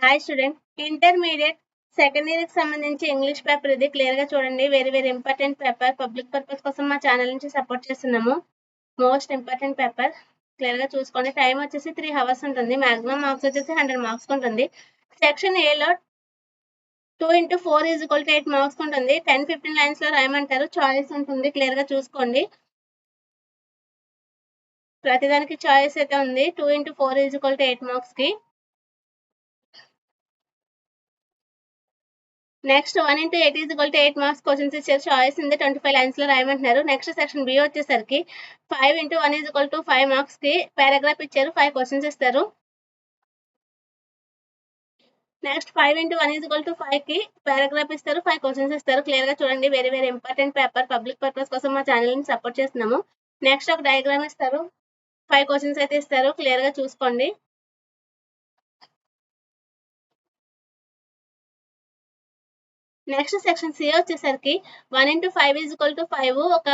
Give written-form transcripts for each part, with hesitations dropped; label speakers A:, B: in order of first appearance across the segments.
A: Hi student, intermediate second year కి సంబంధించి English paper ఇది క్లియర్ గా చూడండి. Very important paper. Public purpose కోసం మా ఛానల్ నుంచి సపోర్ట్ చేస్తున్నాము. మోస్ట్ ఇంపార్టెంట్ పేపర్ క్లియర్ గా చూసుకోండి. టైం వచ్చేసి 3 hours ఉంటుంది. మాక్సిమం మార్క్స్ వచ్చేసి 100 మార్క్స్ ఉంటుంది. సెక్షన్ ఏ లో 2 into 4 is equal to 8 marks ఉంటుంది. 10-15 లైన్స్ లో రాయమంటారు. చాయిస్ ఉంటుంది, క్లియర్ గా చూసుకోండి. ప్రతిదానికి చాయిస్ అయితే ఉంది. 2 into 4 is equal to 8 marks కి. Next 1 into 8 is equal to 8 marks questions ఇచ్చారు. చాయిస్ ఉంది, 25 లైన్స్ లో రాయమంటున్నారు. నెక్స్ట్ సెక్షన్ బి వచ్చేసరికి 5 into 1 is equal to 5 marks కి పారాగ్రాఫ్ ఇచ్చారు. 5 క్వశ్చన్స్ ఇస్తారు. Next 5 into 1 is equal to 5 కి పారాగ్రాఫ్ ఇస్తారు. 5 క్వశ్చన్స్ ఇస్తారు. క్లియర్ గా చూడండి. Very important paper. Public purpose కోసం మా ఛానల్ ని సపోర్ట్ చేస్తున్నాము. నెక్స్ట్ ఒక డయాగ్రామ్ ఇస్తారు. 5 క్వశ్చన్స్ అయితే ఇస్తారు. క్లియర్ గా చూసుకోండి. నెక్స్ట్ సెక్షన్ సి వచ్చేసరికి 1 into 5 is equal to 5 ఒక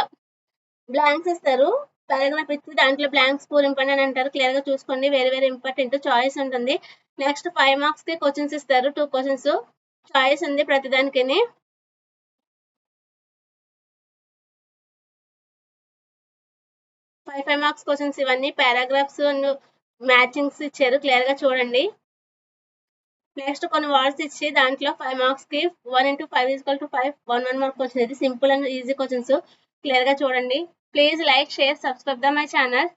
A: బ్లాంక్స్ ఇస్తారు. పారాగ్రాఫ్ ఇచ్చి దాంట్లో బ్లాంక్స్ పూరింపండి అని అంటారు. క్లియర్ గా చూసుకోండి. Very important. చాయిస్ ఉంటుంది. నెక్స్ట్ 5 మార్క్స్ కి క్వశ్చన్స్ ఇస్తారు. 2 క్వశ్చన్స్ చాయిస్ ఉంది ప్రతిదానికి. 5 మార్క్స్ క్వశ్చన్స్ ఇవన్నీ పారాగ్రాఫ్స్ అండ్ మ్యాచింగ్స్ ఇచ్చారు. క్లియర్ గా చూడండి. నెక్స్ట్ కొన్ని వర్డ్స్ ఇచ్చి దాంట్లో 5 మార్క్స్ కి 1 into 5 is equal to 5 1 mark question. ఇది simple and easy questions. Clear గా చూడండి. Please like, share, subscribe the my channel.